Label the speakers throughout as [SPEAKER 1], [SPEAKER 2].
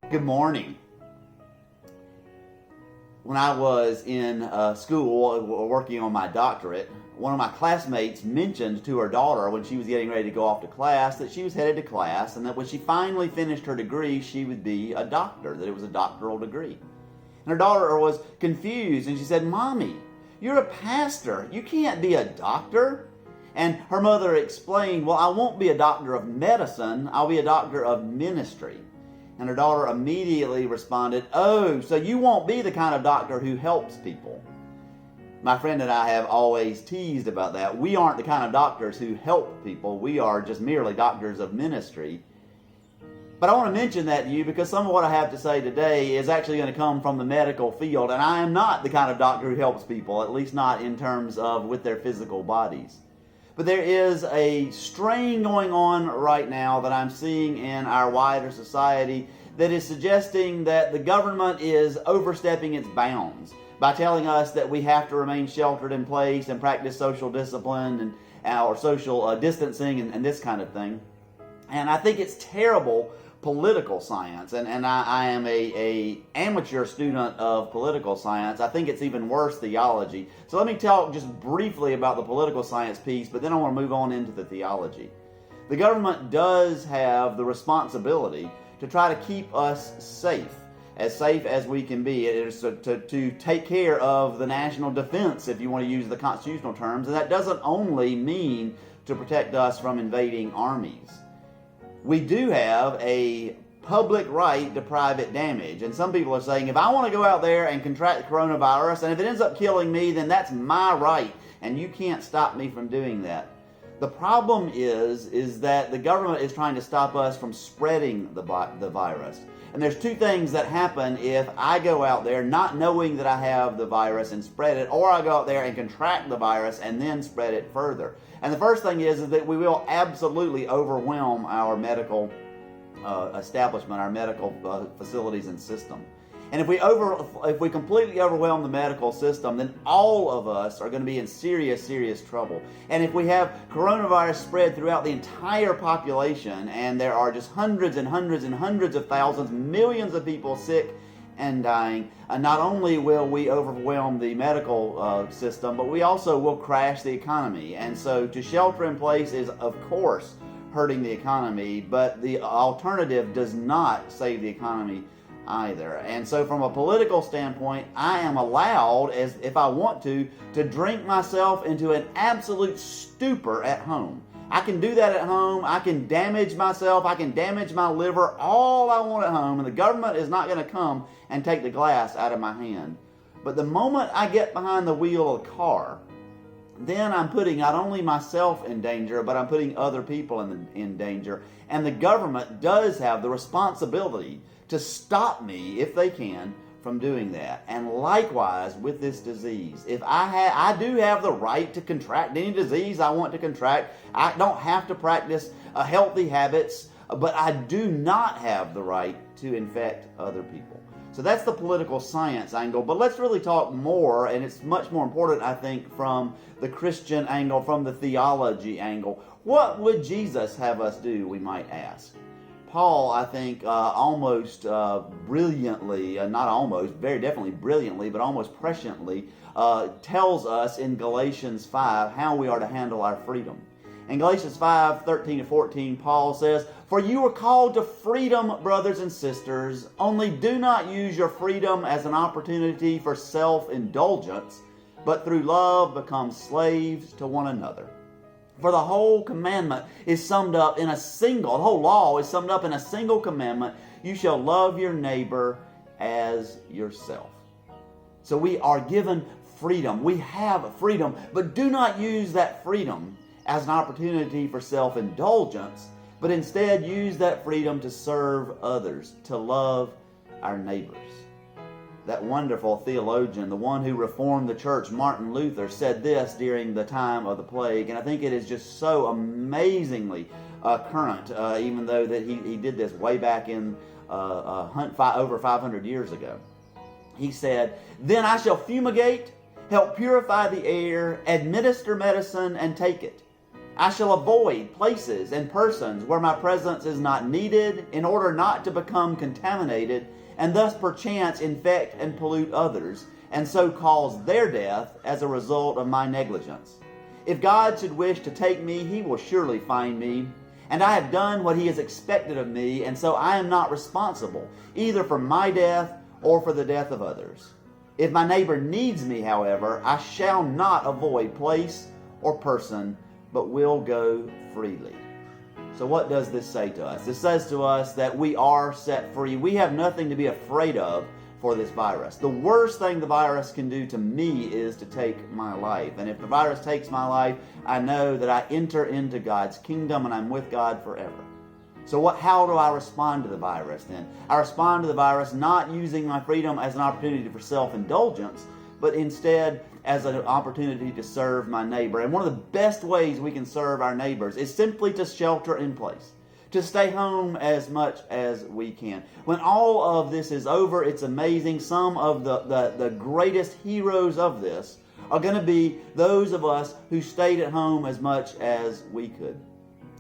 [SPEAKER 1] Good morning. When I was in school working on my doctorate, one of my classmates mentioned to her daughter when she was getting ready to go off to class that she was headed to class and that when she finally finished her degree, she would be a doctor, that it was a doctoral degree. And her daughter was confused and she said, "Mommy, you're a pastor. You can't be a doctor." And her mother explained, "Well, I won't be a doctor of medicine. I'll be a doctor of ministry." And her daughter immediately responded, "Oh, so you won't be the kind of doctor who helps people." My friend and I have always teased about that. We aren't the kind of doctors who help people. We are just merely doctors of ministry. But I want to mention that to you because some of what I have to say today is actually going to come from the medical field. And I am not the kind of doctor who helps people, at least not in terms of with their physical bodies. But there is a strain going on right now that I'm seeing in our wider society that is suggesting that the government is overstepping its bounds by telling us that we have to remain sheltered in place and practice social discipline or social distancing and this kind of thing. And I think it's terrible political science, and I am a amateur student of political science. I think it's even worse theology. So let me talk just briefly about the political science piece, but then I want to move on into the theology. The government does have the responsibility to try to keep us safe as we can be. It is to take care of the national defense, if you want to use the constitutional terms, and that doesn't only mean to protect us from invading armies. We do have a public right to private damage. And some people are saying, if I want to go out there and contract coronavirus, and if it ends up killing me, then that's my right, and you can't stop me from doing that. The problem is that the government is trying to stop us from spreading the virus. And there's two things that happen if I go out there not knowing that I have the virus and spread it, or I go out there and contract the virus and then spread it further. And the first thing is that we will absolutely overwhelm our medical establishment, our medical facilities and system. And if we completely overwhelm the medical system, then all of us are going to be in serious trouble. And if we have coronavirus spread throughout the entire population, and there are just hundreds and hundreds and hundreds of thousands, millions of people sick and dying, not only will we overwhelm the medical system, but we also will crash the economy. And so to shelter in place is, of course, hurting the economy, but the alternative does not save the economy either. And so from a political standpoint, I am allowed, as if I want to drink myself into an absolute stupor at home. I can do that at home. I can damage myself. I can damage my liver all I want at home, and the government is not going to come and take the glass out of my hand. But the moment I get behind the wheel of the car, then I'm putting not only myself in danger, but I'm putting other people in danger. And the government does have the responsibility to stop me, if they can, from doing that. And likewise with this disease. If I do have the right to contract any disease I want to contract. I don't have to practice healthy habits, but I do not have the right to infect other people. So that's the political science angle. But let's really talk more, and it's much more important, I think, from the Christian angle, from the theology angle. What would Jesus have us do, we might ask? Paul, I think, almost brilliantly, not almost, very definitely brilliantly, but almost presciently, tells us in Galatians 5 how we are to handle our freedom. In Galatians 5:13-14, Paul says, "For you are called to freedom, brothers and sisters, only do not use your freedom as an opportunity for self-indulgence, but through love become slaves to one another. For the whole commandment is summed up in a single, the whole law is summed up in a single commandment, you shall love your neighbor as yourself." So we are given freedom. We have freedom, but do not use that freedom as an opportunity for self-indulgence, but instead use that freedom to serve others, to love our neighbors. That wonderful theologian, the one who reformed the church, Martin Luther, said this during the time of the plague, and I think it is just so amazingly current, even though that he did this way back in over 500 years ago. He said, "Then I shall fumigate, help purify the air, administer medicine, and take it. I shall avoid places and persons where my presence is not needed in order not to become contaminated and thus perchance infect and pollute others, and so cause their death as a result of my negligence. If God should wish to take me, He will surely find me, and I have done what He has expected of me, and so I am not responsible, either for my death or for the death of others. If my neighbor needs me, however, I shall not avoid place or person, but will go freely. So what does this say to us? It says to us that we are set free. We have nothing to be afraid of for this virus. The worst thing the virus can do to me is to take my life. And if the virus takes my life, I know that I enter into God's kingdom and I'm with God forever. So how do I respond to the virus then? I respond to the virus not using my freedom as an opportunity for self-indulgence, but instead as an opportunity to serve my neighbor. And one of the best ways we can serve our neighbors is simply to shelter in place, to stay home as much as we can. When all of this is over, it's amazing. Some of the greatest heroes of this are going to be those of us who stayed at home as much as we could.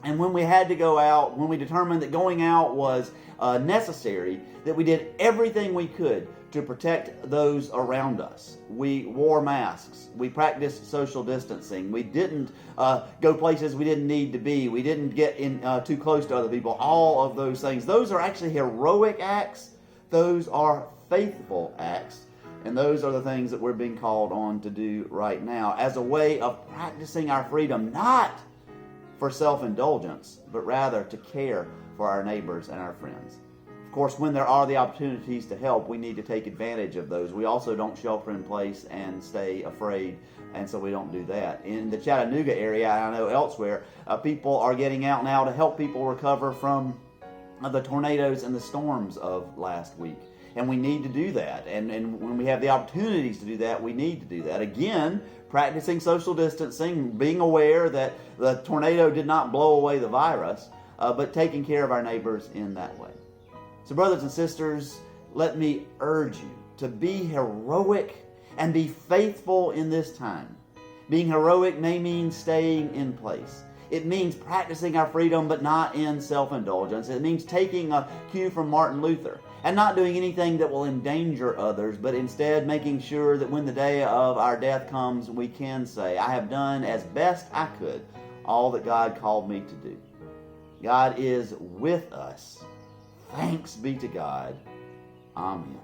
[SPEAKER 1] And when we had to go out, when we determined that going out was necessary, that we did everything we could to protect those around us. We wore masks. We practiced social distancing. We didn't go places we didn't need to be. We didn't get in too close to other people. All of those things. Those are actually heroic acts. Those are faithful acts. And those are the things that we're being called on to do right now as a way of practicing our freedom, not for self-indulgence, but rather to care for our neighbors and our friends. Of course, when there are the opportunities to help, we need to take advantage of those. We also don't shelter in place and stay afraid, and so we don't do that. In the Chattanooga area, I know elsewhere, people are getting out now to help people recover from the tornadoes and the storms of last week. And we need to do that. And when we have the opportunities to do that, we need to do that. Again, practicing social distancing, being aware that the tornado did not blow away the virus, but taking care of our neighbors in that way. So brothers and sisters, let me urge you to be heroic and be faithful in this time. Being heroic may mean staying in place. It means practicing our freedom, but not in self-indulgence. It means taking a cue from Martin Luther and not doing anything that will endanger others, but instead making sure that when the day of our death comes, we can say, I have done as best I could all that God called me to do. God is with us. Thanks be to God. Amen.